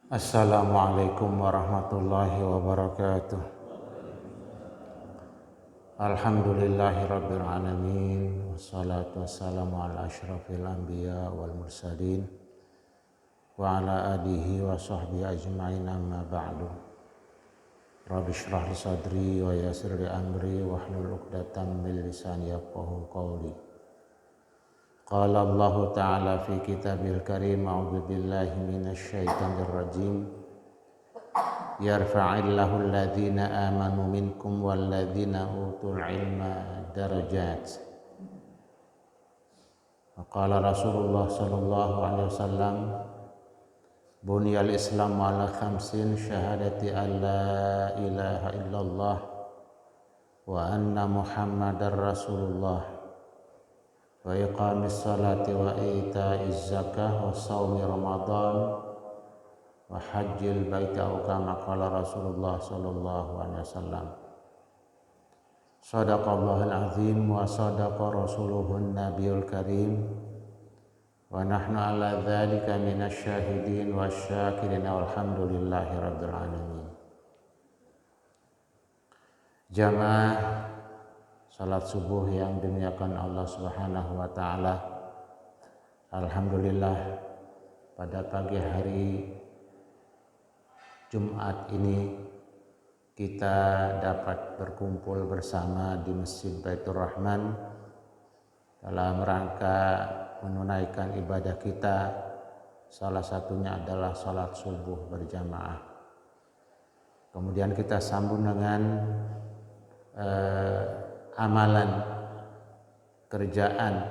Assalamualaikum warahmatullahi wabarakatuh. Alhamdulillahi rabbil alamin. Wassalatu wassalamu ala asyrafil anbiya wal mursalin wa ala alihi wa sahbihi ajma'in, amma ba'du. Rabbi shrah li sadri wa yassir li amri wahlul 'uqdatam min lisani yafqahu qawli. Qala Allah Ta'ala fi kitabil karim, a'udzu billahi minasy syaithanir rajim. Yarfa'illahu alladhina amanu minkum walladhina utul ilma darajat. Qala Rasulullah sallallahu alaihi wasallam, buniyal Islam ala khamsin, syahadati an la ilaha illallah wa anna Muhammadar Rasulullah wa iqamis salati wa ita'iz zakah wa shaumi Ramadan wa hajjil baiti aw kama qala Rasulullah sallallahu alaihi wasallam. Shadaqallahul azim wa sadaqa rasuluhun nabiyul karim wa nahnu ala dzalika minasy syahidin wasyakirin walhamdulillahi rabbil alamin. Jamaah salat subuh yang dimuliakan Allah Subhanahu wa taala. Alhamdulillah, pada pagi hari Jumat ini kita dapat berkumpul bersama di Masjid Baitur Rahman dalam rangka menunaikan ibadah kita. Salah satunya adalah salat subuh berjamaah. Kemudian kita sambung dengan amalan kerjaan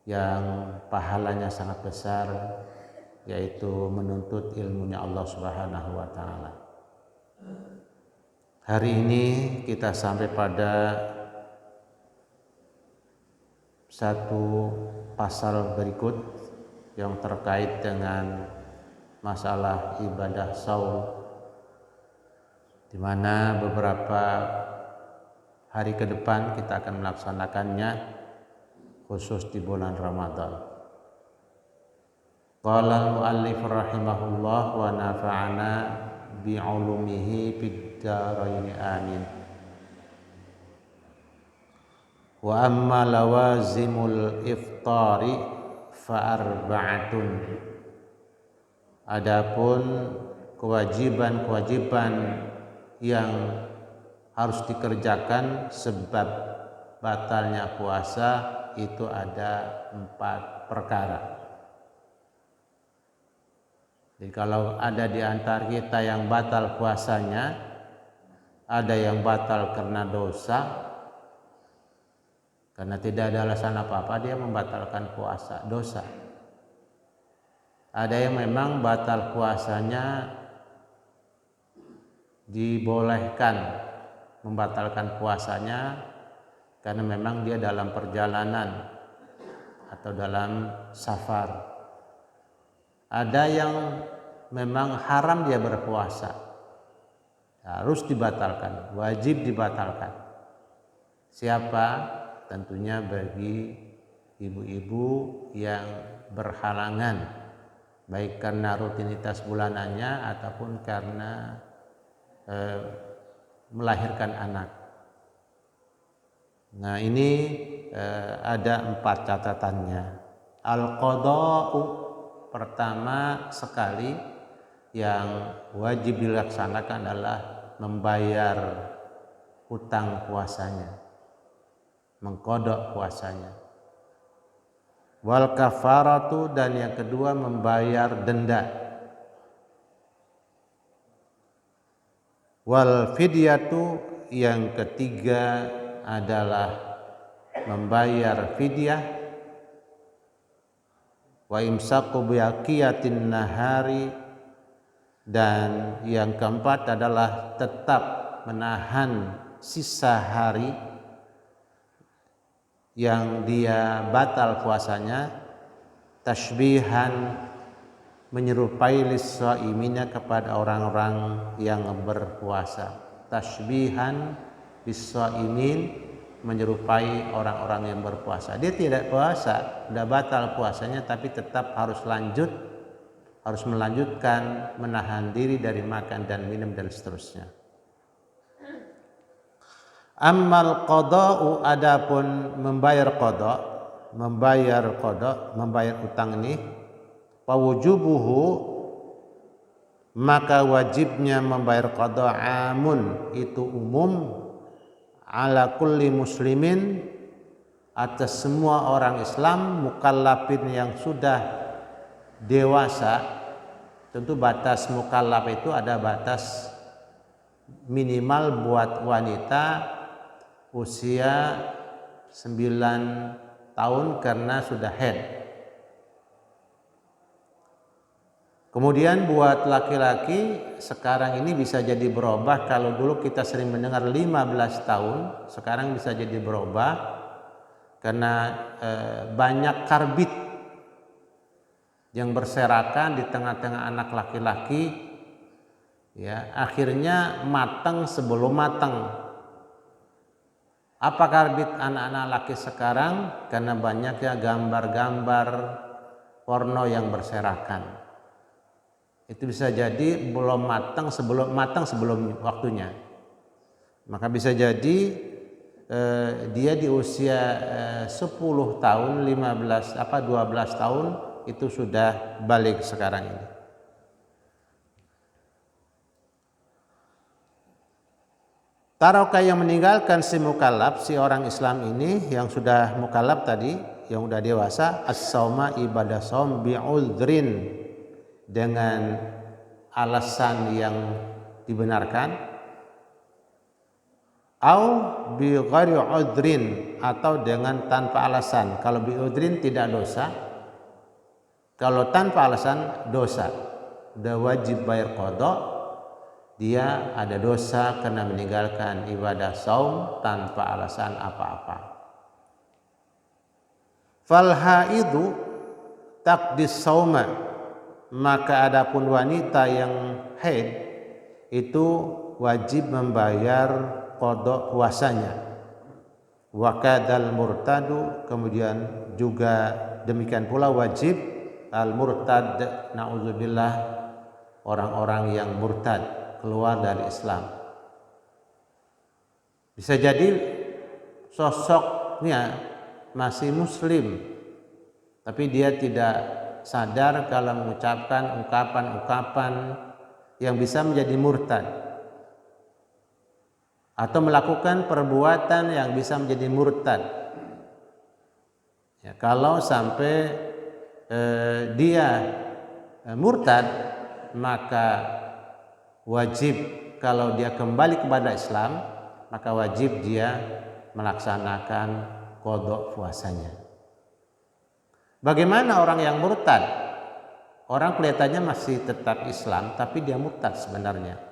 yang pahalanya sangat besar, yaitu menuntut ilmunya Allah Subhanahu wa taala. Hari ini kita sampai pada satu pasal berikut yang terkait dengan masalah ibadah saum, di mana beberapa hari ke depan kita akan melaksanakannya, khusus di bulan Ramadan. Qala al-muallif rahimahullah wa nafa'ana bi'ulumihi fid dharain amin. Wa amma lawazimul iftari fa arba'atun. Adapun kewajiban-kewajiban yang harus dikerjakan sebab batalnya puasa itu ada 4 perkara. Jadi kalau ada di antara kita yang batal puasanya, ada yang batal karena dosa, karena tidak ada alasan apa-apa dia membatalkan puasa, dosa. Ada yang memang batal puasanya dibolehkan membatalkan puasanya karena memang dia dalam perjalanan atau dalam safar. Ada yang memang haram dia berpuasa, harus dibatalkan, wajib dibatalkan. Siapa? Tentunya bagi ibu-ibu yang berhalangan, baik karena rutinitas bulanannya ataupun karena melahirkan anak. Nah, ini ada 4 catatannya. Al-qada'u, pertama sekali yang wajib dilaksanakan adalah membayar hutang puasanya, mengqada puasanya. Wal kafaratu, dan yang kedua membayar denda. Wal fidyatu, yang ketiga adalah membayar fidyah. Wa imsaku biaqiyatin nahari, dan yang keempat adalah tetap menahan sisa hari yang dia batal puasanya, tashbihan, menyerupai lis-shaimina, kepada orang-orang yang berpuasa. Tashbihan bis-shaimin, menyerupai orang-orang yang berpuasa. Dia tidak puasa, sudah batal puasanya, tapi tetap harus lanjut, harus melanjutkan menahan diri dari makan dan minum dan seterusnya. Ammal qada'u, adapun membayar utang ini, fawujubuhu, maka wajibnya membayar qada amun, itu umum, ala kulli muslimin, atas semua orang Islam mukallafin yang sudah dewasa. Tentu batas mukallaf itu ada batas minimal buat wanita usia 9 tahun karena sudah haid. Kemudian buat laki-laki sekarang ini bisa jadi berubah. Kalau dulu kita sering mendengar 15 tahun, sekarang bisa jadi berubah karena banyak karbit yang berserakan di tengah-tengah anak laki-laki, ya, akhirnya matang sebelum matang. Apa karbit anak-anak laki sekarang? Karena banyaknya gambar-gambar porno yang berserakan. Itu bisa jadi belum matang sebelum waktunya. Maka bisa jadi dia di usia 10 tahun, 12 tahun itu sudah balik sekarang ini. Taroka, yang meninggalkan si mukallaf, si orang Islam ini yang sudah mukallaf tadi, yang sudah dewasa, as-sauma, ibadah saum, bi'udhrin, dengan alasan yang dibenarkan, au bi ghairi udhrin, atau dengan tanpa alasan. Kalau bi udhrin tidak dosa, kalau tanpa alasan dosa. Udah wajib bayar qada, dia ada dosa karena meninggalkan ibadah saum tanpa alasan apa-apa. Fal haidu taqdis sauma, maka adapun wanita yang haid itu wajib membayar qada puasanya. Wa kadal murtadu, kemudian juga demikian pula wajib al murtad, naudzubillah, orang-orang yang murtad, keluar dari Islam. Bisa jadi sosoknya masih muslim, tapi dia tidak sadar kalau mengucapkan ungkapan-ungkapan yang bisa menjadi murtad, atau melakukan perbuatan yang bisa menjadi murtad. Ya, kalau sampai dia murtad, maka wajib, kalau dia kembali kepada Islam, maka wajib dia melaksanakan qada puasanya. Bagaimana orang yang murtad? Orang kelihatannya masih tetap Islam, tapi dia murtad sebenarnya.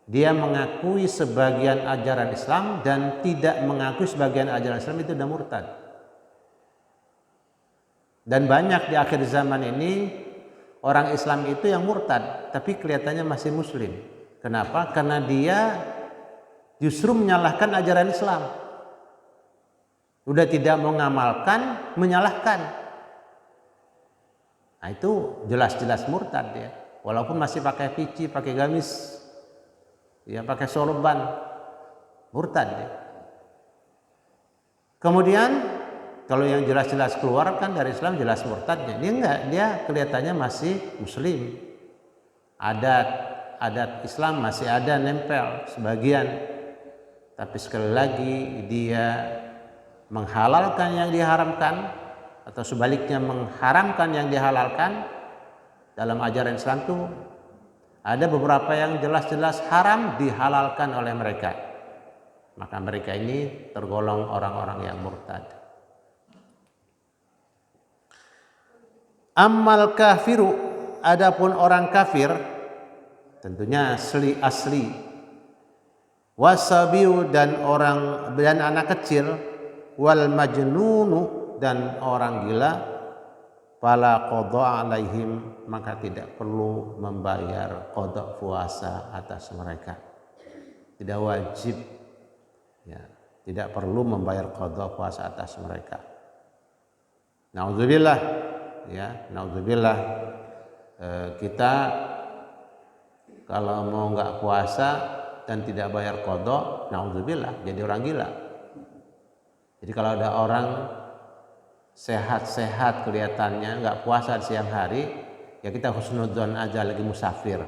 Dia mengakui sebagian ajaran Islam dan tidak mengakui sebagian ajaran Islam, itu sudah murtad. Dan banyak di akhir zaman ini orang Islam itu yang murtad, tapi kelihatannya masih muslim. Kenapa? Karena dia justru menyalahkan ajaran Islam. Udah tidak mengamalkan, menyalahkan. Nah, itu jelas-jelas murtad dia. Walaupun masih pakai pici, pakai gamis, ya, pakai sorban, murtad dia. Kemudian kalau yang jelas-jelas keluar kan dari Islam, jelas murtadnya. Dia enggak, dia kelihatannya masih muslim. Adat Islam masih ada nempel sebagian. Tapi sekali lagi dia menghalalkan yang diharamkan, atau sebaliknya mengharamkan yang dihalalkan. Dalam ajaran Islam itu ada beberapa yang jelas-jelas haram dihalalkan oleh mereka. Maka mereka ini tergolong orang-orang yang murtad. Ammal kafiru, adapun orang kafir, tentunya asli, wasabiu, dan anak kecil, wal majnunu, dan orang gila, fala qada alaihim, maka tidak perlu membayar qada puasa atas mereka. Tidak wajib, ya, tidak perlu membayar qada puasa atas mereka. Naudzubillah, ya, naudzubillah, kita kalau mau nggak puasa dan tidak bayar qada, naudzubillah, jadi orang gila. Jadi kalau ada orang sehat-sehat kelihatannya nggak puasa di siang hari, ya kita husnudzon aja, lagi musafir,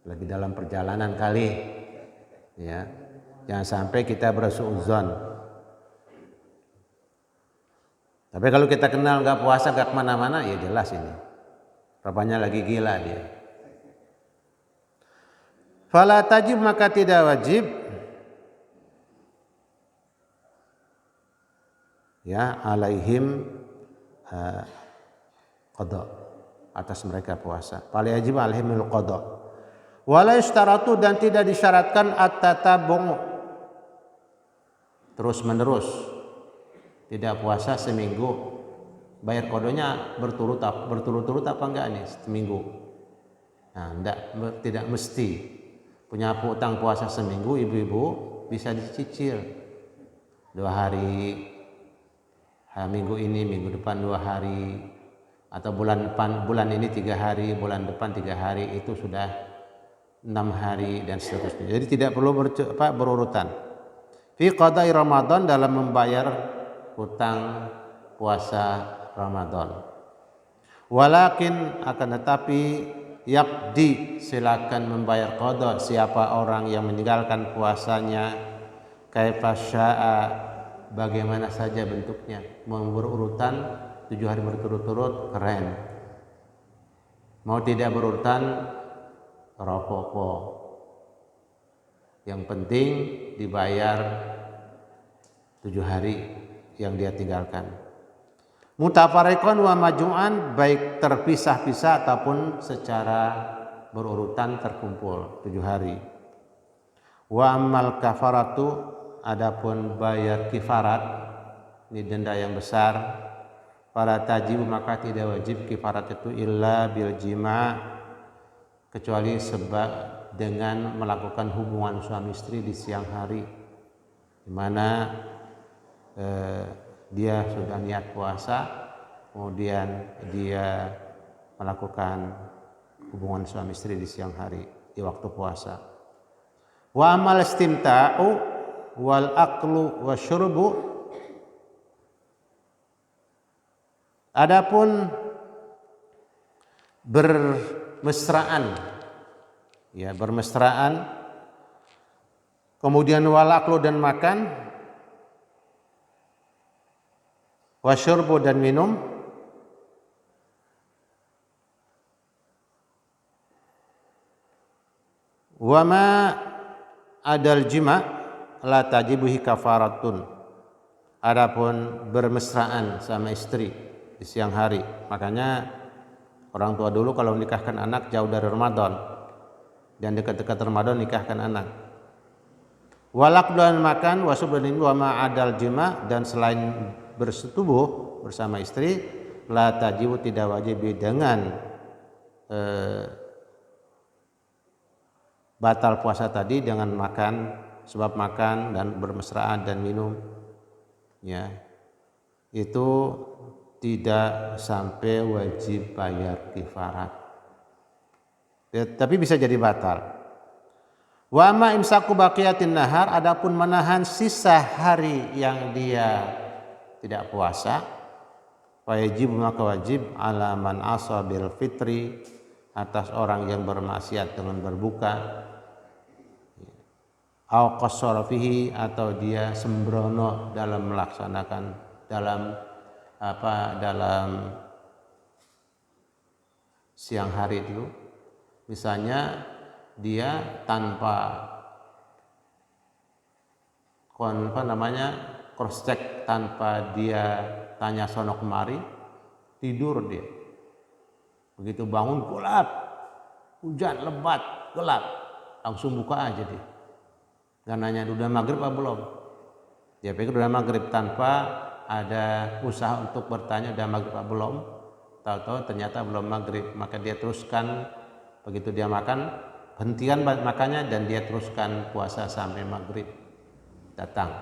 lagi dalam perjalanan kali, ya. Jangan sampai kita bersuudzon. Tapi kalau kita kenal nggak puasa nggak kemana-mana, ya jelas ini, rupanya lagi gila dia. Fala tajib, maka tidak wajib, ya, alaihim qada, atas mereka puasa. Fala yajib alaihimul qada. Wala yustaratu, dan tidak disyaratkan at-tatabu', terus menerus. Tidak puasa seminggu, bayar qadanya berturut-turut apa enggak nih seminggu? Nah, tidak mesti. Punya utang puasa seminggu, ibu-ibu bisa dicicil 2 hari, minggu ini, minggu depan 2 hari, atau bulan depan, bulan ini 3 hari, bulan depan 3 hari, itu sudah 6 hari dan seterusnya. Jadi tidak perlu berurutan. Fi qada'i Ramadan, dalam membayar hutang puasa Ramadan. Walakin, akan tetapi, yaqdi, silakan membayar qada siapa orang yang meninggalkan puasanya kaifa syaa, bagaimana saja bentuknya. Mau berurutan 7 hari berturut-turut, keren. Mau tidak berurutan, ropopo. Yang penting dibayar 7 hari yang dia tinggalkan. Mutafarriqan wa majmu'an, baik terpisah-pisah ataupun secara berurutan terkumpul 7 hari. Wa ammal kafaratu, adapun bayar kifarat, ini denda yang besar, fala tajibu, maka tidak wajib kifarat itu illa bil jima', kecuali sebab dengan melakukan hubungan suami istri di siang hari, di mana dia sudah niat puasa, kemudian dia melakukan hubungan suami istri di siang hari, di waktu puasa. Wa amal istimta'u wal aklu wasyurbu, adapun bermesraan, ya, bermesraan, kemudian wal aklu, dan makan, wasyurbu, dan minum, wa ma adal jima' la tajibuhi kafaratun, adapun bermesraan sama istri di siang hari. Makanya orang tua dulu kalau menikahkan anak jauh dari Ramadan, dan dekat-dekat Ramadan nikahkan anak. Walak, dan makan, wasub, dan wa ma adal jima', dan selain bersetubuh bersama istri, la tajibu, tidak wajib dengan batal puasa tadi dengan makan, sebab makan dan bermesraan dan minum, ya, itu tidak sampai wajib bayar kifarat, ya, tapi bisa jadi batal. Wa ma imsaku baqiyatin nahar, adapun menahan sisa hari yang dia tidak puasa, wajib, maka wajib ala man asa bil fitri, atas orang yang bermaksiat dengan berbuka, au qassara fihi, atau dia sembrono dalam melaksanakan, dalam siang hari itu. Misalnya dia tanpa cross check, tanpa dia tanya sono kemari, tidur dia. Begitu bangun gelap, hujan lebat, gelap, langsung buka aja dia. Gak nanya udah maghrib apa belum. Dia pikir udah maghrib tanpa ada usaha untuk bertanya udah maghrib apa belum. Tahu-tahu ternyata belum maghrib, maka dia teruskan. Begitu dia makan, hentikan makannya dan dia teruskan puasa sampai maghrib datang.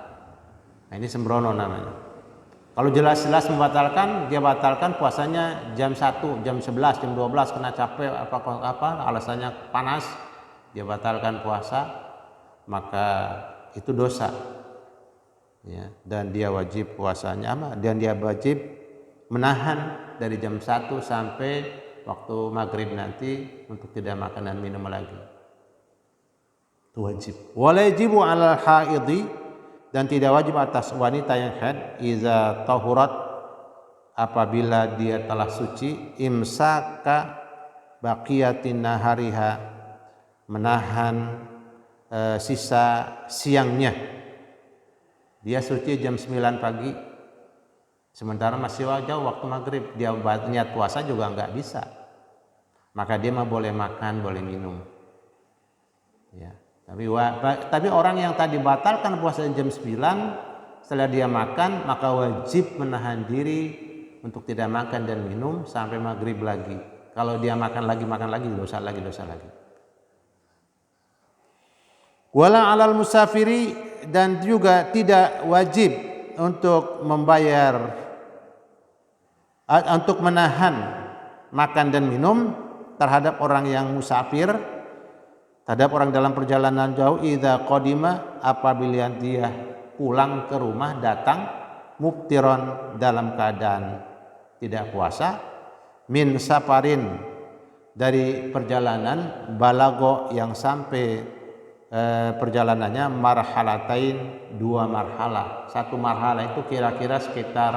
Nah, ini sembrono namanya. Kalau jelas-jelas membatalkan, dia batalkan puasanya jam 1, jam 11, jam 12 kena capek apa alasannya panas, dia batalkan puasa, maka itu dosa. Ya, dan dia wajib puasanya dan dia wajib menahan dari jam 1 sampai waktu maghrib nanti untuk tidak makan dan minum lagi. Itu wajib. Walajibu 'alal haidhi, dan tidak wajib atas wanita yang haid iza tahurat, apabila dia telah suci, imsaka baqiyatin nahariha, menahan sisa siangnya. Dia suci jam 9 pagi, sementara masih jauh waktu maghrib, dia niat puasa juga nggak bisa, maka dia mah boleh makan, boleh minum. Ya. Tapi orang yang tadi batalkan puasa jam 9, setelah dia makan, maka wajib menahan diri untuk tidak makan dan minum sampai maghrib lagi. Kalau dia makan lagi, dosa lagi. Wala 'alal musafiri, dan juga tidak wajib untuk membayar, untuk menahan makan dan minum terhadap orang yang musafir, terhadap orang dalam perjalanan jauh, idza qadima, apabila dia pulang ke rumah, datang, muftiron, dalam keadaan tidak puasa, min safarin, dari perjalanan, balago, yang sampai perjalanannya marhalatain, 2 marhalah. 1 marhalah itu kira-kira sekitar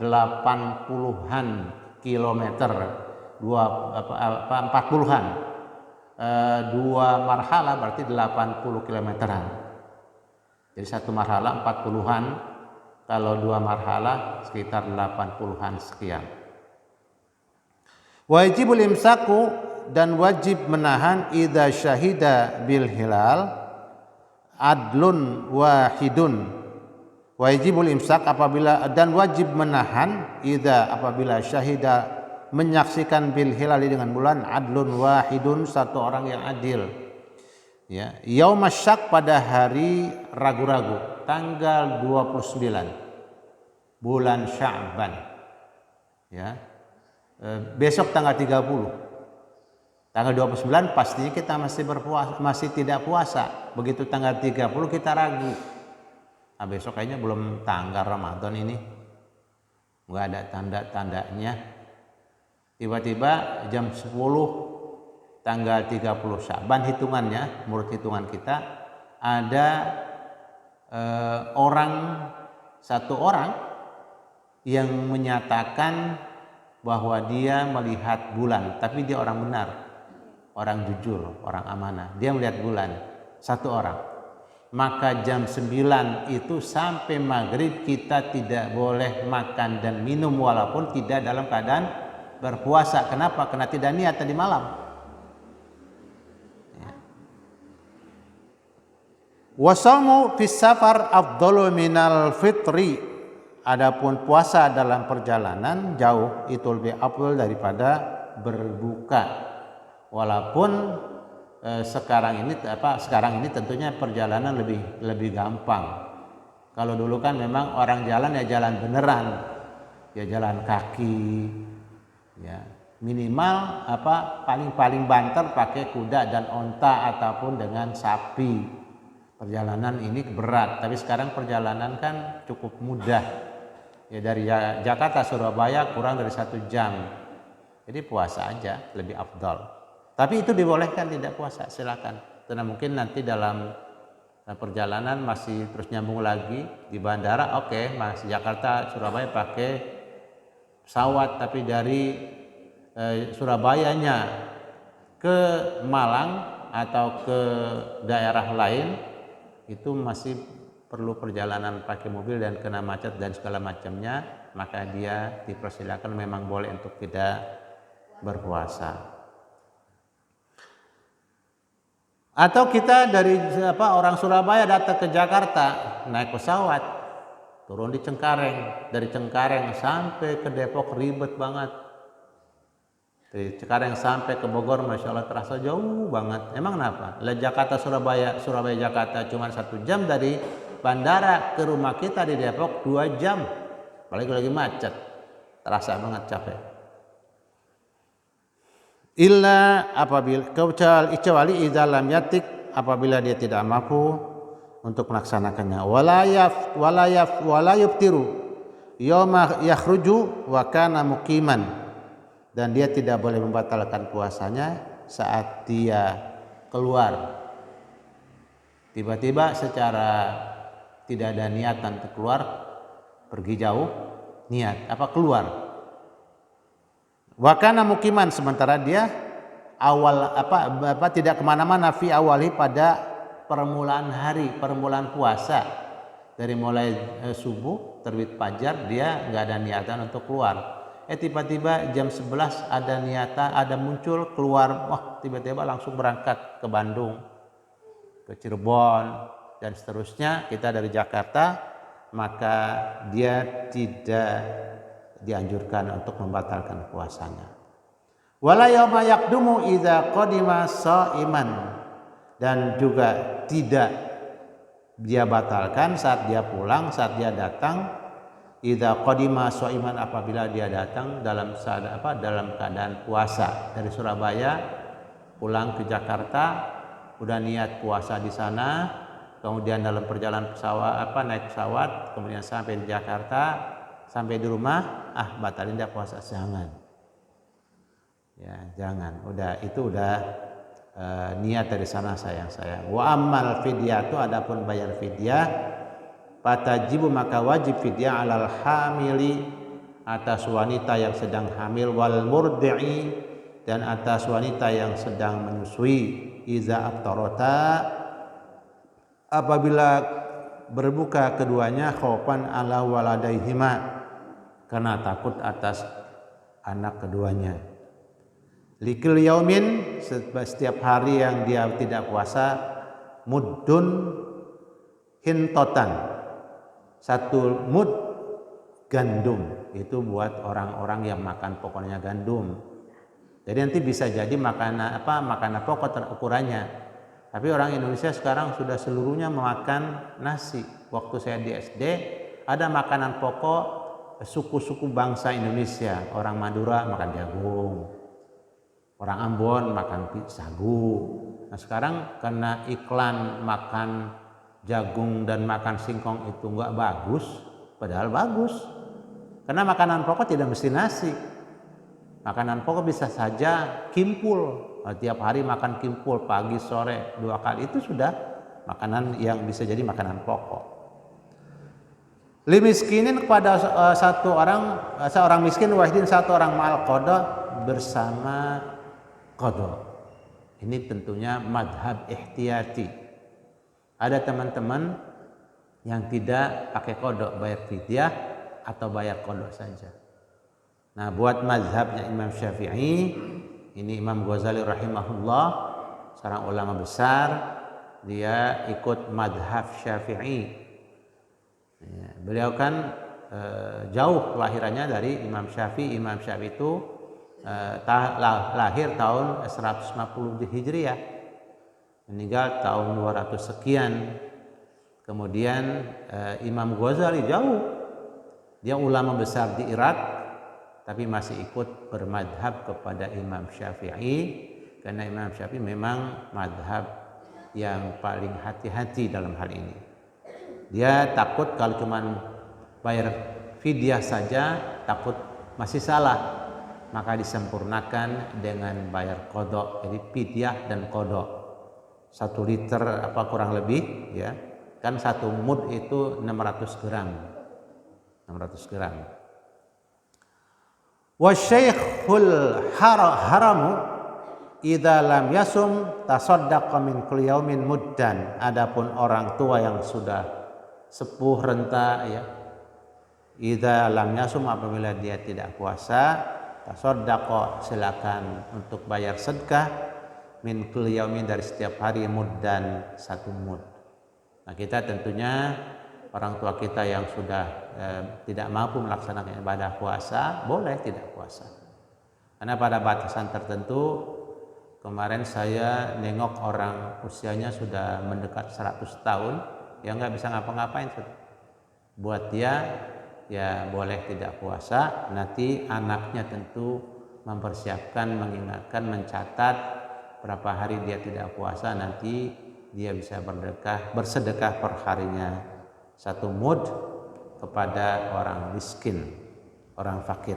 80-an kilometer, 40-an. 2 marhalah berarti 80 kilometeran. Jadi 1 marhalah 40-an, kalau 2 marhalah sekitar 80-an sekian. Wajibul imsaku, dan wajib menahan idza syahida bil hilal adlun wahidun. Wajibul imsak, apabila, dan wajib menahan idza, apabila syahida, menyaksikan bil hilali, dengan bulan, adlun wahidun, 1 orang yang adil. Ya, yaumas syak, pada hari ragu-ragu, tanggal 29 bulan Sya'ban. Ya. Besok tanggal 30. Tanggal 29 pastinya kita masih berpuasa, masih tidak puasa. Begitu tanggal 30 kita ragu. Nah, besok kayaknya belum tanggal Ramadan ini. Enggak ada tanda-tandanya. Tiba-tiba jam 10 tanggal 30 Sya'ban, hitungannya, menurut hitungan kita, ada 1 orang yang menyatakan bahwa dia melihat bulan, tapi dia orang benar, orang jujur, orang amanah. Dia melihat bulan, 1 orang. Maka jam 9 itu sampai maghrib kita tidak boleh makan dan minum walaupun tidak dalam keadaan berpuasa. Kenapa? Karena tidak niat tadi malam. Wasaumu fis safar afdalu minal fitri. Adapun puasa dalam perjalanan jauh itu lebih afdal daripada berbuka. Walaupun sekarang ini tentunya perjalanan lebih gampang. Kalau dulu kan memang orang jalan ya jalan beneran. Ya jalan kaki. Ya, minimal paling banter pakai kuda dan onta ataupun dengan sapi. Perjalanan ini berat, tapi sekarang perjalanan kan cukup mudah. Ya, dari Jakarta Surabaya kurang dari 1 jam. Jadi puasa aja lebih afdal. Tapi itu dibolehkan tidak puasa, silakan. Karena mungkin nanti dalam perjalanan masih terus nyambung lagi di bandara, oke, Mas, Jakarta Surabaya pakai pesawat, tapi dari Surabayanya ke Malang atau ke daerah lain itu masih perlu perjalanan pakai mobil dan kena macet dan segala macamnya, maka dia dipersilakan, memang boleh untuk tidak berpuasa. Atau kita dari orang Surabaya datang ke Jakarta naik pesawat, turun di Cengkareng, dari Cengkareng sampai ke Depok ribet banget. Dari Cengkareng sampai ke Bogor, masya Allah terasa jauh banget. Emang kenapa? Jakarta Surabaya Jakarta cuma 1 jam, dari bandara ke rumah kita di Depok 2 jam. apalagi lagi macet, terasa banget capek. Illa apabila kecuali idza lam yatik, apabila dia tidak mampu untuk melaksanakannya. Wala yuftiru yauma yakhruju wa kana muqiman, dan dia tidak boleh membatalkan puasanya saat dia keluar. Tiba-tiba secara tidak ada niatan untuk keluar, pergi jauh, niat apa keluar. Wa kana muqiman, sementara dia awal tidak kemana-mana fi awali pada permulaan hari, permulaan puasa, dari mulai subuh terbit fajar dia nggak ada niatan untuk keluar. Tiba-tiba jam 11 ada niatan, ada muncul keluar, wah tiba-tiba langsung berangkat ke Bandung, ke Cirebon dan seterusnya, kita dari Jakarta, maka dia tidak dianjurkan untuk membatalkan puasanya. Wala yauma yaqdumu idza qadima shaiman, dan juga tidak dia batalkan saat dia pulang, saat dia datang, idza qadima shaiman, apabila dia datang dalam keadaan puasa. Dari Surabaya pulang ke Jakarta udah niat puasa di sana, kemudian dalam perjalanan naik pesawat, kemudian sampai di Jakarta, sampai di rumah, batalin dia puasa, jangan. Ya, jangan. Itu udah niat dari sana sayang. Wa ammal fidyah, itu adapun bayar fidyah, fatajibu, maka wajib fidyah alal hamili, atas wanita yang sedang hamil, wal murdi'i, dan atas wanita yang sedang menyusui, iza aftarota, apabila berbuka keduanya, khaufan ala waladaihima, karena takut atas anak keduanya. Likil yaumin, setiap hari yang dia tidak puasa, muddun hintotan, 1 mud gandum, itu buat orang-orang yang makan pokoknya gandum. Jadi nanti bisa jadi makanan pokok ukurannya. Tapi orang Indonesia sekarang sudah seluruhnya memakan nasi. Waktu saya di SD ada makanan pokok suku-suku bangsa Indonesia. Orang Madura makan jagung, orang Ambon makan sagu. Nah sekarang karena iklan makan jagung dan makan singkong itu enggak bagus, padahal bagus. Karena makanan pokok tidak mesti nasi. Makanan pokok bisa saja kimpul. Tiap hari makan kimpul, pagi sore 2 kali, itu sudah makanan yang bisa jadi makanan pokok. Limiskinin, kepada seorang miskin, wahidin, 1 orang, ma'al qada, bersama qada. Ini tentunya madhab ihtiyati. Ada teman-teman yang tidak pakai qada, bayar fidyah atau bayar qada saja. Nah, buat mazhabnya Imam Syafi'i, ini Imam Ghazali rahimahullah, seorang ulama besar, dia ikut mazhab Syafi'i. Ya, beliau kan jauh kelahirannya dari Imam Syafi'i. Imam Syafi'i itu lahir tahun 150 Hijriah, meninggal tahun 200 sekian. Kemudian Imam Ghazali jauh, dia ulama besar di Irak, tapi masih ikut bermadhab kepada Imam Syafi'i, karena Imam Syafi'i memang madhab yang paling hati-hati dalam hal ini. Dia takut kalau cuma bayar fidyah saja, takut masih salah, maka disempurnakan dengan bayar qada. Jadi fidyah dan qada 1 liter kurang lebih, ya kan 1 mud itu 600 gram. Wasyaikhul haramu idza lam yasum tasaddaqa min kulli yaumin muddan. Adapun orang tua yang sudah sepuh renta, ya, idza lam yasum, apabila dia tidak puasa, tasaddaqa, silakan untuk bayar sedekah, min kulli yaumin, dari setiap hari, muddan, 1 mud. Nah, kita tentunya orang tua kita yang sudah tidak mampu melaksanakan ibadah puasa, boleh tidak puasa. Karena pada batasan tertentu, kemarin saya nengok orang usianya sudah mendekat 100 tahun, yang nggak bisa ngapa-ngapain. Buat dia ya boleh tidak puasa. Nanti anaknya tentu mempersiapkan, mengingatkan, mencatat berapa hari dia tidak puasa, nanti dia bisa bersedekah per harinya 1 mud kepada orang miskin, orang fakir.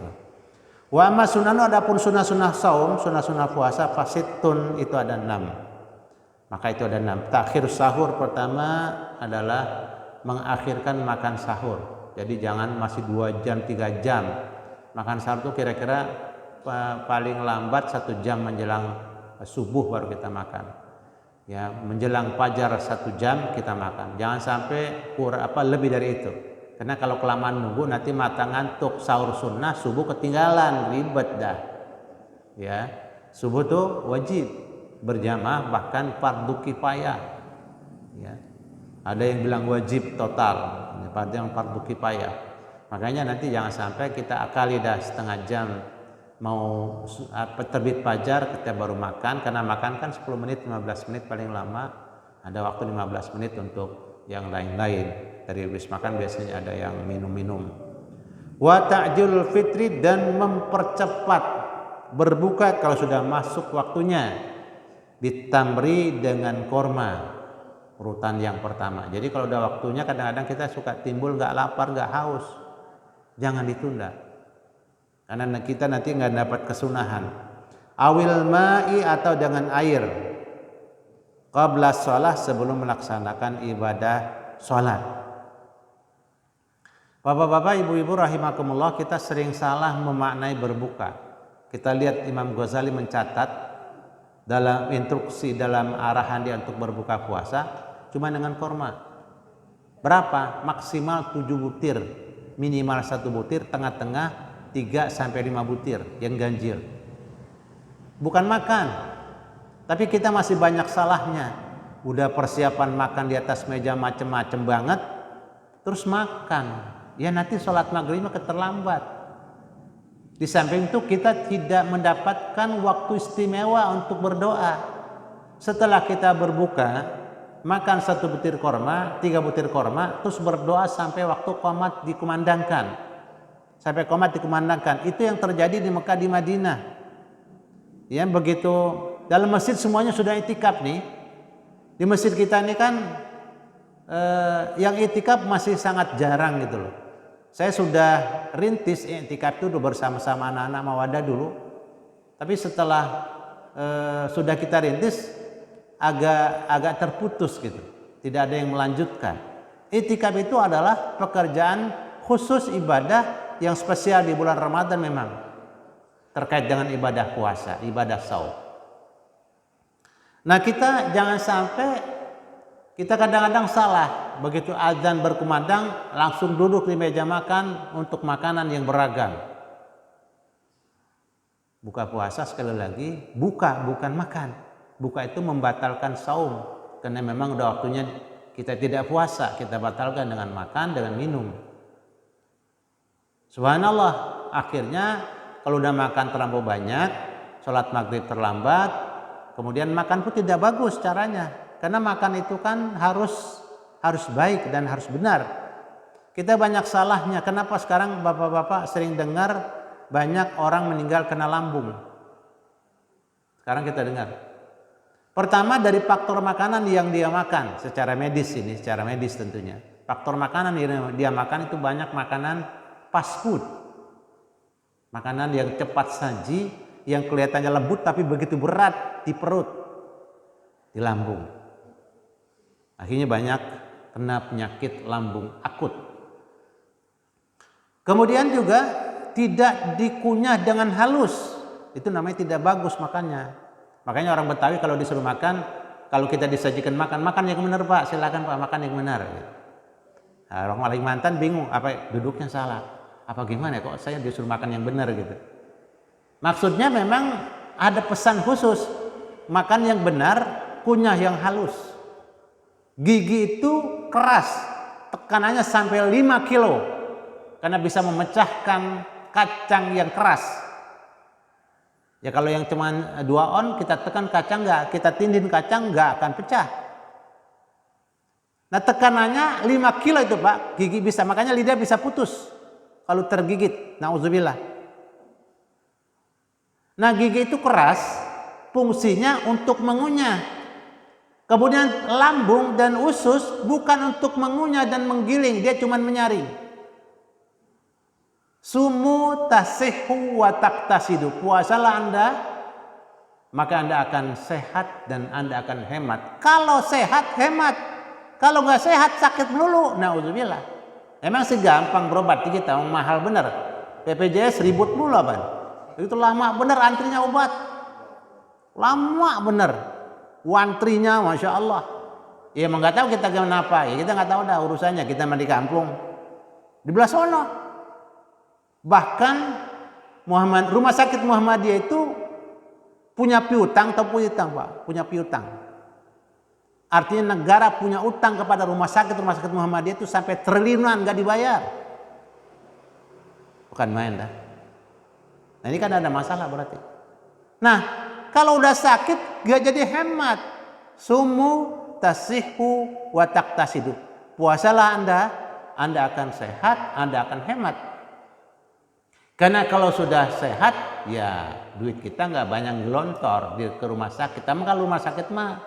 Wa amma sunanu, adapun sunah-sunah saum, sunah-sunah puasa, fasitun itu ada 6. Maka itu ada 6. Takhir sahur pertama adalah mengakhirkan makan sahur. Jadi jangan masih 2 jam 3 jam. Makan sahur itu kira-kira paling lambat 1 jam menjelang subuh baru kita makan. Ya, menjelang fajar 1 jam kita makan. Jangan sampai lebih dari itu. Karena kalau kelamaan nunggu nanti mata ngantuk, sahur sunnah, subuh ketinggalan, ribet dah. Ya, subuh tuh wajib berjamaah, bahkan fardu kifayah. Ya. Ada yang bilang wajib total, ada yang fardu kifayah. Makanya nanti jangan sampai kita akali dah setengah jam mau terbit fajar kita baru makan, karena makan kan 10 menit 15 menit paling lama, ada waktu 15 menit untuk yang lain-lain. Dari habis makan biasanya ada yang minum-minum. Wa ta'jilul fitri, dan mempercepat berbuka kalau sudah masuk waktunya, ditamri dengan korma, urutan yang pertama. Jadi kalau udah waktunya kadang-kadang kita suka timbul nggak lapar, nggak haus, jangan ditunda. Karena kita nanti nggak dapat kesunahan. Awil ma'i, atau dengan air, qabla shalah, sebelum melaksanakan ibadah sholat. Bapak-bapak, ibu-ibu rahimakumullah, kita sering salah memaknai berbuka. Kita lihat Imam Ghazali mencatat dalam instruksi, dalam arahan dia untuk berbuka puasa cuma dengan korma. Berapa? Maksimal 7 butir, minimal 1 butir, tengah-tengah 3 sampai 5 butir yang ganjil. Bukan makan. Tapi kita masih banyak salahnya. Udah persiapan makan di atas meja macem-macem banget, terus makan. Ya nanti sholat maghribnya keterlambat. Di samping itu kita tidak mendapatkan waktu istimewa untuk berdoa. Setelah kita berbuka, makan 1 butir korma, 3 butir korma, terus berdoa sampai waktu qomat dikumandangkan. Sampai qomat dikumandangkan. Itu yang terjadi di Mekah, di Madinah. Ya, begitu dalam masjid semuanya sudah itikaf nih. Di masjid kita ini kan yang itikaf masih sangat jarang gitu loh. Saya sudah rintis itikaf itu bersama-sama anak-anak Mawadah dulu. Tapi setelah sudah kita rintis agak terputus gitu. Tidak ada yang melanjutkan. Itikaf itu adalah pekerjaan khusus ibadah yang spesial di bulan Ramadan, memang terkait dengan ibadah puasa, ibadah saum. Nah, kita jangan sampai kita kadang-kadang salah, begitu azan berkumandang langsung duduk di meja makan untuk makanan yang beragam. Buka puasa sekali lagi, buka bukan makan. Buka itu membatalkan saum, karena memang udah waktunya kita tidak puasa, kita batalkan dengan makan, dengan minum. Subhanallah, akhirnya kalau udah makan terlampau banyak, sholat maghrib terlambat, kemudian makan pun tidak bagus caranya. Karena makan itu kan harus baik dan harus benar. Kita banyak salahnya. Kenapa sekarang bapak-bapak sering dengar banyak orang meninggal kena lambung? Sekarang kita dengar. Pertama dari faktor makanan yang dia makan secara medis ini, secara medis tentunya. Faktor makanan yang dia makan itu banyak makanan fast food, makanan yang cepat saji, yang kelihatannya lembut tapi begitu berat di perut, di lambung. Akhirnya banyak kena penyakit lambung akut. Kemudian juga tidak dikunyah dengan halus, itu namanya tidak bagus makannya. Makanya orang Betawi kalau disuruh makan, kalau kita disajikan makan yang benar Pak, silakan Pak, makan yang benar. Nah, orang Kalimantan bingung, apa duduknya salah? Apa gimana kok saya disuruh makan yang benar gitu. Maksudnya memang ada pesan khusus, makan yang benar, kunyah yang halus. Gigi itu keras, tekanannya sampai 5 kilo karena bisa memecahkan kacang yang keras. Ya kalau yang cuma 2 on kita tekan kacang enggak, kita tindih kacang enggak akan pecah. Nah tekanannya 5 kilo itu Pak, gigi bisa, makanya lidah bisa putus. kalau tergigit, nauzubillah. Nah, gigi itu keras, fungsinya untuk mengunyah. Kemudian lambung dan usus bukan untuk mengunyah dan menggiling, dia cuma menyaring. Sumu tasihhu wa taktasidu. Puasalah Anda, maka Anda akan sehat dan Anda akan hemat. Kalau sehat, hemat. Kalau nggak sehat, sakit melulu. Nauzubillah. Emang segampang berobat di kita, mahal bener. BPJS ribut mulu Bang. Itu lama bener antrinya obat. Lama bener. Wantrinya Masya Allah. Ya emang nggak tahu kita gimana apa. Ya kita nggak tahu dah urusannya. Kita mah di kampung. Di belah sono. Bahkan rumah sakit Muhammadiyah itu punya piutang atau piutang Pak? Punya piutang. Artinya negara punya utang kepada rumah sakit Muhammadiyah itu sampai triliunan nggak dibayar. Bukan main dah. Nah ini kan ada masalah berarti. Nah kalau udah sakit gak jadi hemat. Sumu tasihhu wa taktasidu. Puasalah Anda akan sehat, Anda akan hemat. Karena kalau sudah sehat, ya duit kita nggak banyak gelontor ke rumah sakit. Tapi kalau rumah sakit mah,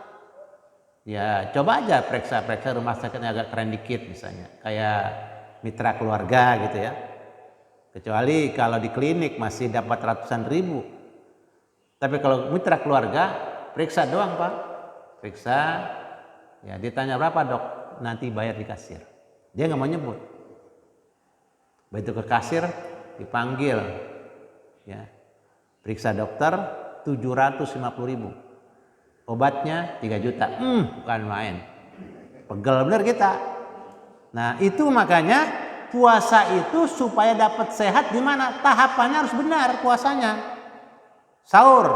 ya coba aja periksa rumah sakitnya agak keren dikit misalnya. Kayak mitra keluarga gitu ya. Kecuali kalau di klinik masih dapat ratusan ribu. Tapi kalau mitra keluarga, periksa doang Pak. Periksa, ya ditanya berapa dok, nanti bayar di kasir. Dia nggak mau nyebut. Begitu ke kasir, dipanggil, ya periksa dokter 750.000, obatnya 3 juta, bukan main, pegel bener kita. Nah itu makanya puasa itu supaya dapat sehat di mana tahapannya harus benar puasanya. Sahur,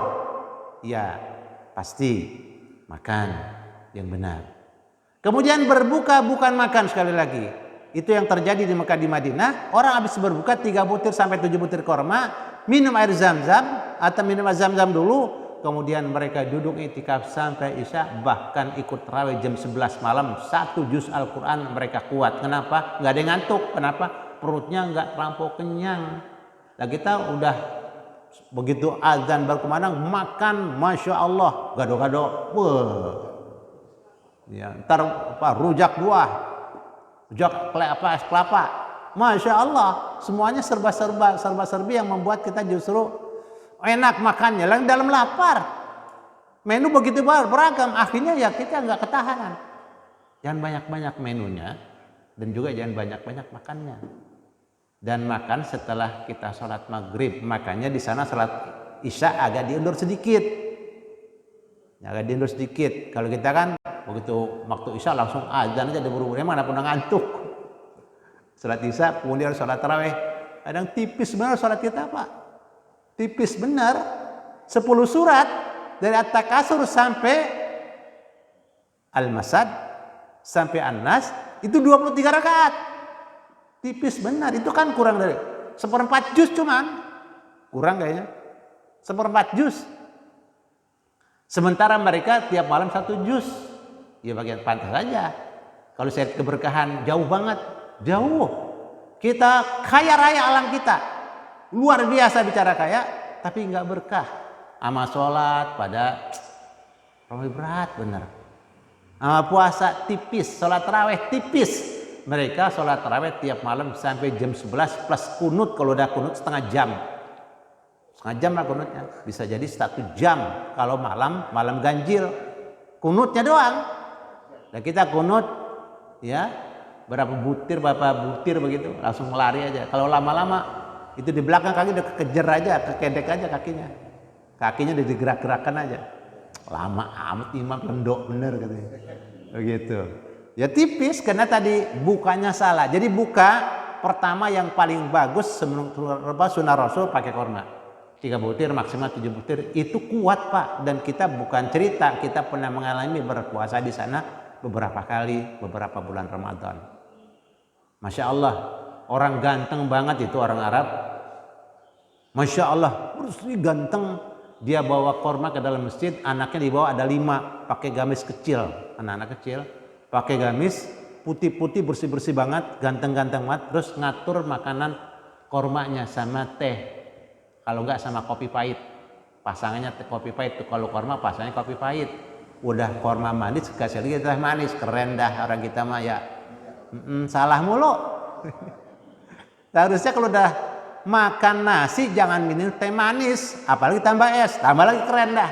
ya pasti makan yang benar. Kemudian berbuka bukan makan sekali lagi. Itu yang terjadi di Mekah di Madinah. Orang habis berbuka 3 butir sampai 7 butir korma, minum air zam-zam atau minum air zam-zam dulu, kemudian mereka duduk iktikaf sampai isya, bahkan ikut tarawih jam 11 malam 1 juz Al-Quran mereka kuat. Kenapa? Nggak ada yang ngantuk. Kenapa? Perutnya nggak terlampau kenyang. Nah kita udah begitu azan berkumandang makan, Masya Allah, gado-gado, ya, ntar rujak buah, rujak es kelapa, Masya Allah, semuanya serba-serbi yang membuat kita justru enak makannya. Lalu dalam lapar, menu begitu beragam, akhirnya ya kita nggak ketahanan. Jangan banyak-banyak menunya dan juga jangan banyak-banyak makannya. Dan makan setelah kita sholat maghrib, makanya di sana sholat isya agak diundur sedikit. Agak diundur sedikit. Kalau kita kan begitu waktu isya langsung azan aja buru-buru, mana pun ngantuk. Sholat isya kemudian sholat tarawih, kadang tipis benar sholat kita Pak. Tipis benar. 10 surat dari At-Takasur sampai Al-Masad sampai An-Nas itu 23 rakaat. Tipis benar, itu kan kurang dari 1/4 juz cuman. Kurang kayaknya. 1/4 juz. Sementara mereka tiap malam 1 juz. Ya bagian pantas saja. Kalau saya keberkahan jauh banget. Jauh. Kita kaya raya alam kita. Luar biasa bicara kaya, tapi nggak berkah. Ama sholat pada berat benar. Ama puasa tipis, sholat tarawih tipis. Mereka sholat tarawih tiap malam sampai jam 11 plus kunut. Kalau udah kunut setengah jam. Setengah jam lah kunutnya. Bisa jadi 1 jam. Kalau malam ganjil. Kunutnya doang. Dan kita kunut ya berapa butir begitu. Langsung lari aja. Kalau lama-lama itu di belakang kaki udah kekejar aja. Kekedek aja kakinya. Kakinya udah digerak-gerakan aja. Lama amat imam lendok bener katanya. Begitu. Ya tipis karena tadi bukanya salah. Jadi buka pertama yang paling bagus sunnah Rasul pakai korma. 3 butir maksimal 7 butir itu kuat Pak. Dan kita bukan cerita, kita pernah mengalami berpuasa di sana beberapa kali beberapa bulan Ramadan. Masya Allah, orang ganteng banget itu orang Arab. Masya Allah, bersih ganteng. Dia bawa korma ke dalam masjid, anaknya dibawa ada 5 pakai gamis kecil, anak-anak kecil. Pakai gamis putih-putih bersih-bersih banget, ganteng-ganteng banget, terus ngatur makanan kormanya sama teh. Kalau enggak sama kopi pahit. Pasangannya kopi pahit tuh, kalau korma pasangannya kopi pahit. Udah korma manis kasih lagi teh manis, keren dah orang kita mah ya. Salah mulu. Harusnya kalau udah makan nasi jangan minum teh manis, apalagi tambah es, tambah lagi keren dah.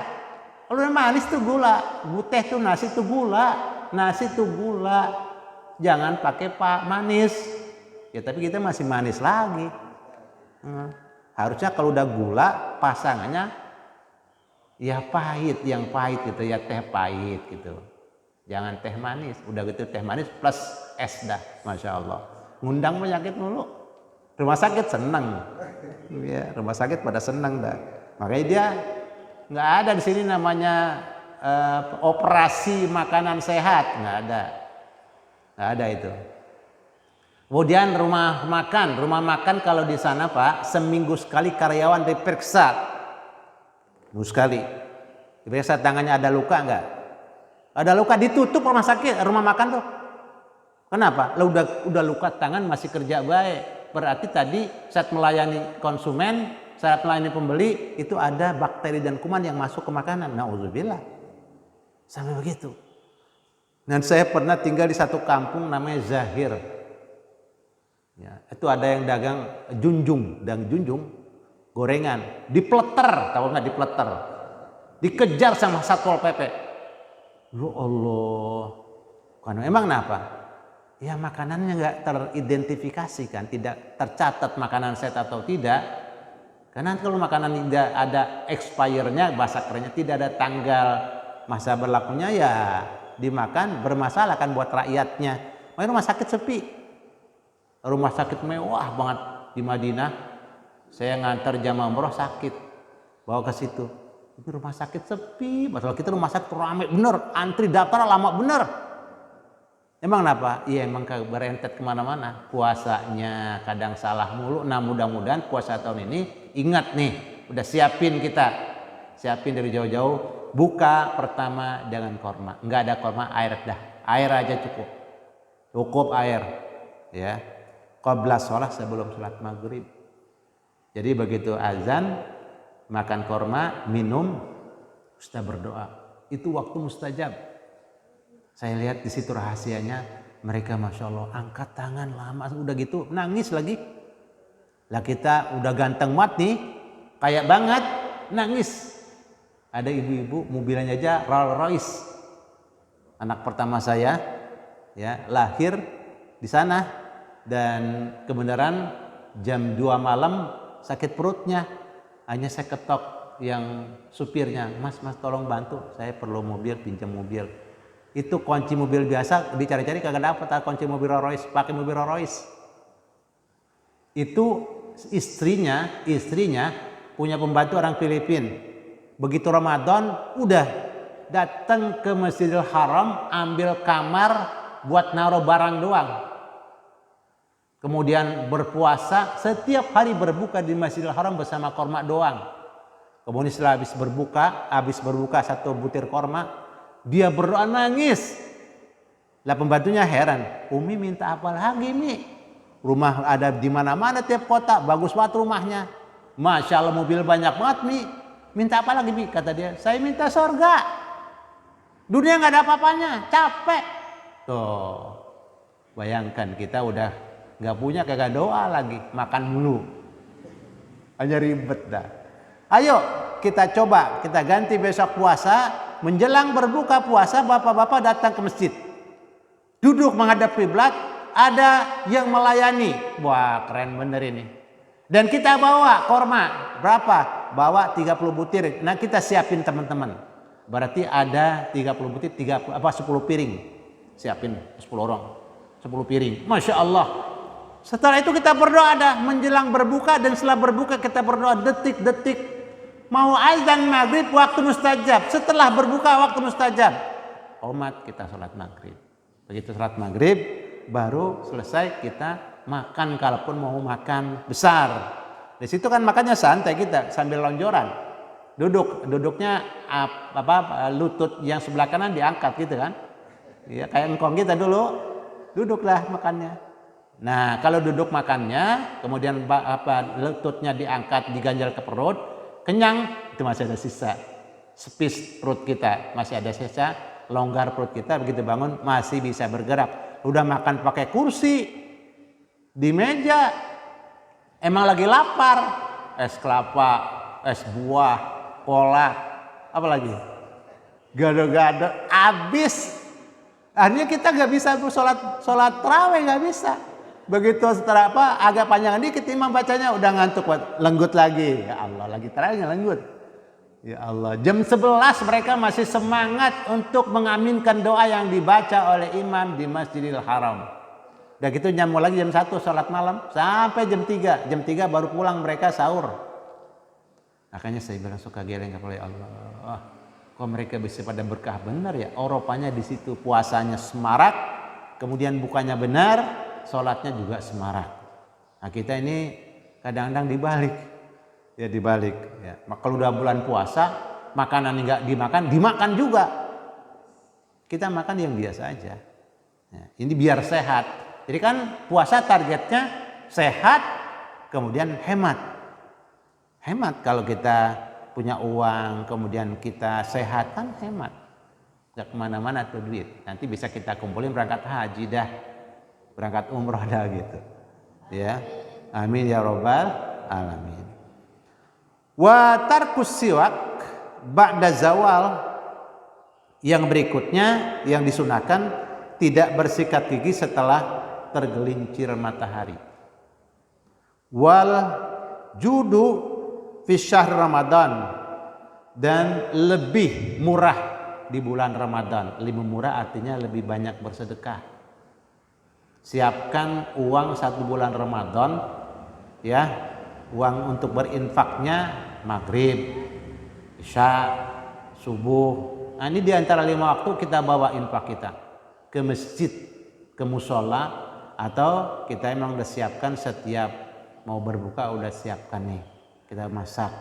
Kalau udah manis tuh gula, teh tuh nasi tuh gula, nasi tuh gula. Jangan pakai manis. Ya tapi kita masih manis lagi. Harusnya kalau udah gula pasangannya ya pahit, yang pahit gitu ya, teh pahit gitu. Jangan teh manis, udah gitu teh manis plus es dah, masya Allah. Ngundang penyakit mulu. Rumah sakit senang, ya, rumah sakit pada senang dah. Makanya dia nggak ada di sini namanya operasi makanan sehat, nggak ada itu. Kemudian rumah makan kalau di sana Pak, seminggu sekali karyawan diperiksa, seminggu sekali. Diperiksa tangannya ada luka nggak? Ada luka ditutup rumah sakit, rumah makan tuh. Kenapa? Lo udah luka tangan masih kerja baik. Berarti tadi saat melayani konsumen, saat melayani pembeli itu ada bakteri dan kuman yang masuk ke makanan. Nauzubillah. Sampai begitu. Dan saya pernah tinggal di satu kampung namanya Zahir. Ya, itu ada yang dagang junjung gorengan, dipleter, tahu nggak dipleter? Dikejar sama Satpol PP. Ya Allah. Karena emang kenapa? Ya makanannya nggak teridentifikasi kan, tidak tercatat makanan sehat atau tidak. Karena kalau makanan tidak ada expirednya, bahasa kerennya tidak ada tanggal masa berlakunya, ya dimakan bermasalah kan buat rakyatnya. Makanya rumah sakit sepi. Rumah sakit mewah banget di Madinah. Saya ngantar jamaah umroh sakit, bawa ke situ. Itu rumah sakit sepi. Masalah kita rumah sakit ramai bener, antri daftar lama bener. Emang kenapa? Iya emang berentet kemana-mana. Puasanya kadang salah mulu. Nah mudah-mudahan puasa tahun ini ingat nih, udah siapin dari jauh-jauh. Buka pertama dengan korma. Enggak ada korma, air dah. Air aja cukup air. Ya. Qabla sholat, sebelum sholat maghrib. Jadi begitu azan, makan korma, minum, kita berdoa. Itu waktu mustajab. Saya lihat di situ rahasianya, mereka masya Allah angkat tangan lama, udah gitu nangis lagi. Lah kita udah ganteng banget nih, kayak banget, nangis. Ada ibu-ibu mobilnya aja Rolls Royce. Anak pertama saya, ya lahir di sana dan kebenaran jam 2 malam sakit perutnya. Hanya saya ketok yang supirnya, mas tolong bantu, saya perlu mobil, pinjam mobil. Itu kunci mobil biasa dicari-cari kagak dapat, kunci mobil Rolls Royce, pakai mobil Rolls Royce. Itu istrinya punya pembantu orang Filipina. Begitu Ramadan udah datang ke Masjidil Haram, ambil kamar buat naruh barang doang. Kemudian berpuasa, setiap hari berbuka di Masjidil Haram bersama korma doang. Kemudian setelah habis berbuka 1 butir korma, dia berdoa nangis. Lah pembantunya heran, Umi minta apa lagi Mi? Rumah ada di mana-mana tiap kota, bagus banget rumahnya. Masya Allah mobil banyak banget Mi. Minta apa lagi Mi? Kata dia, saya minta surga. Dunia nggak ada apa-apanya, capek. Tuh, bayangkan kita udah nggak punya kagak doa lagi, makan mulu. Hanya ribet dah. Ayo kita coba, kita ganti besok puasa. Menjelang berbuka puasa, bapak-bapak datang ke masjid. Duduk menghadap kiblat, ada yang melayani. Wah, keren bener ini. Dan kita bawa korma. Berapa? Bawa 30 butir. Nah, kita siapin teman-teman. Berarti ada 30 butir, 10 piring. Siapin 10 orang. 10 piring. Masya Allah. Setelah itu kita berdoa dah. Menjelang berbuka dan setelah berbuka kita berdoa detik-detik. Mau azan maghrib waktu mustajab, setelah berbuka waktu mustajab. Umat kita sholat maghrib. Begitu sholat maghrib baru selesai kita makan, kalaupun mau makan besar. Di situ kan makannya santai kita sambil lonjoran. Duduknya lutut yang sebelah kanan diangkat gitu kan. Ya kayak engkong kita dulu. Duduklah makannya. Nah, kalau duduk makannya, kemudian lututnya diangkat, diganjal ke perut, kenyang, itu masih ada sisa. Space perut kita masih ada sisa, longgar perut kita, begitu bangun masih bisa bergerak. Udah makan pakai kursi, di meja, emang lagi lapar, es kelapa, es buah, kolak, apa lagi? Gado-gado, habis. Akhirnya kita nggak bisa sholat tarawih, nggak bisa. Begitu setelah agak panjang dikit imam bacanya udah ngantuk, lenggut lagi. Ya Allah, lagi tarawih lenggut. Ya Allah, jam 11 mereka masih semangat untuk mengaminkan doa yang dibaca oleh imam di Masjidil Haram. Udah gitu nyambung lagi jam 1 sholat malam sampai jam 3. Jam 3 baru pulang mereka sahur. Makanya saya bilang suka geleng oleh Allah. Kok mereka bisa pada berkah benar ya? Eropanya di situ puasanya semarak, kemudian bukannya benar, sholatnya juga semarak. Nah kita ini kadang-kadang dibalik. Ya dibalik. Ya. Kalau udah bulan puasa, makanan nggak dimakan juga. Kita makan yang biasa aja. Ya, ini biar sehat. Jadi kan puasa targetnya sehat, kemudian hemat. Hemat kalau kita punya uang, kemudian kita sehat kan hemat. Gak kemana-mana tuh duit. Nanti bisa kita kumpulin berangkat haji dah, berangkat umroh dah gitu. Ya, amin ya robbal alamin. Wa tarkus siwak ba'da zawal, yang berikutnya yang disunahkan tidak bersikat gigi setelah tergelincir matahari. Wal judu fi syahr Ramadan, dan lebih murah di bulan Ramadan. Lebih murah artinya lebih banyak bersedekah. Siapkan uang 1 bulan Ramadan, ya, uang untuk berinfaknya maghrib, isya, subuh. Nah ini diantara 5 waktu kita bawa infak kita ke masjid, ke musola, atau kita emang udah siapkan setiap mau berbuka udah siapkan nih, kita masak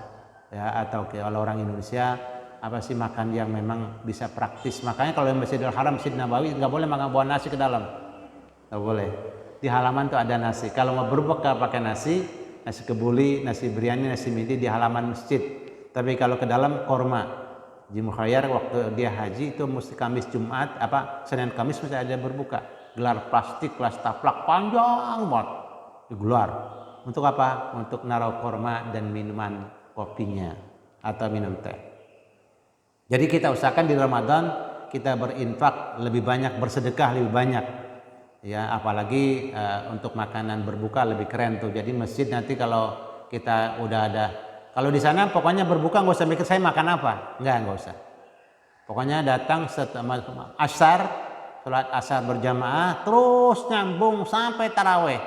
ya. Atau kalau orang Indonesia apa sih makan yang memang bisa praktis. Makanya kalau di Masjidil Haram, Masjid Nabawi nggak boleh makan bawa nasi ke dalam, nggak boleh. Di halaman tuh ada nasi. Kalau mau berbuka pakai nasi kebuli, nasi biryani, nasi midi di halaman masjid. Tapi kalau ke dalam korma. Haji Mukhayyar waktu dia haji itu mesti Kamis Jumat, Senin Kamis mesti ada berbuka. Gelar plastik, gelas taplak panjang banget digelar. Untuk apa? Untuk naruh korma dan minuman kopinya atau minum teh. Jadi kita usahakan di Ramadan kita berinfak lebih banyak, bersedekah lebih banyak. Ya, apalagi untuk makanan berbuka lebih keren tuh. Jadi masjid nanti kalau kita udah ada, kalau di sana pokoknya berbuka nggak usah mikir saya makan apa, nggak usah. Pokoknya datang setelah asar, sholat asar berjamaah, terus nyambung sampai taraweh.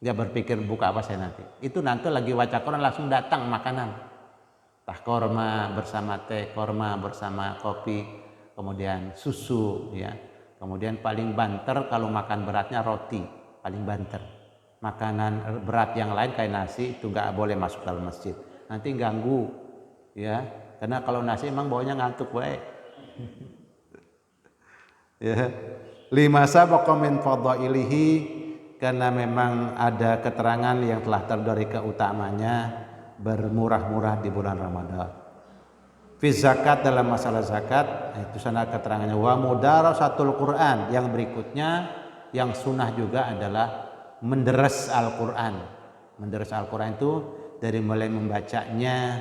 Dia berpikir buka apa saya nanti. Itu nanti lagi baca Quran langsung datang makanan. Tah korma bersama teh, korma bersama kopi, kemudian susu, ya. Kemudian paling banter kalau makan beratnya roti, paling banter. Makanan berat yang lain kayak nasi itu nggak boleh masuk dalam masjid. Nanti ganggu, ya. Karena kalau nasi emang baunya ngantuk baik. Ya. 5 sabaqa min fadhailihi, karena memang ada keterangan yang telah terdiri keutamanya bermurah-murah di bulan Ramadan. Fi zakat, dalam masalah zakat itu sana keterangannya. Wa mudarasatul Quran, yang berikutnya yang sunnah juga adalah menderes Al-Quran. Menderes Al-Quran itu dari mulai membacanya,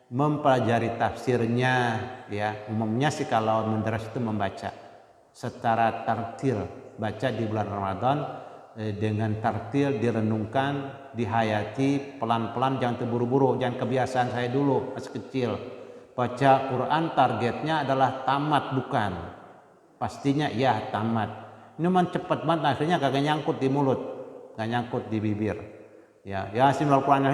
mempelajari tafsirnya, ya. Umumnya sih kalau menderes itu membaca secara tartil, baca di bulan Ramadan dengan tartil, direnungkan, dihayati pelan-pelan, jangan terburu-buru, jangan kebiasaan saya dulu masih kecil. Baca Quran targetnya adalah tamat, bukan. Pastinya ya tamat. Ini memang cepat banget, akhirnya kagak nyangkut di mulut, gak nyangkut di bibir. Ya, Yasin Al-Quran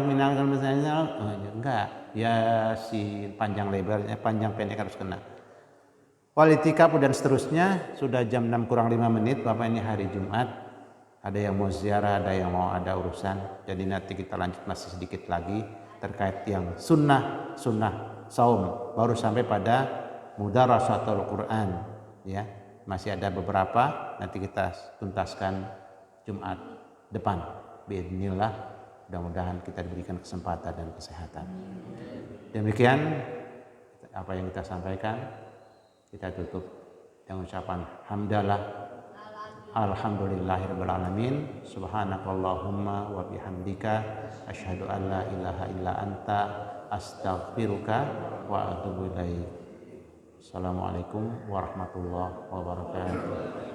enggak. Yasin panjang lebarnya, panjang pendek harus kena. Politika dan seterusnya. Sudah jam 6 kurang 5 menit. Bapak, ini hari Jumat. Ada yang mau ziarah, ada yang mau ada urusan. Jadi nanti kita lanjut masih sedikit lagi terkait yang sunnah saum. Baru sampai pada mudarasatul Quran, ya. Masih ada beberapa, nanti kita tuntaskan Jumat depan. Bismillah, mudah-mudahan kita diberikan kesempatan dan kesehatan. Demikian apa yang kita sampaikan, kita tutup dengan ucapan hamdalah, alhamdulillahirabbil alamin, subhanakallahumma wa bihamdika asyhadu an la ilaha illa anta astaghfiruka wa atubu ilaik. Assalamualaikum warahmatullahi wabarakatuh.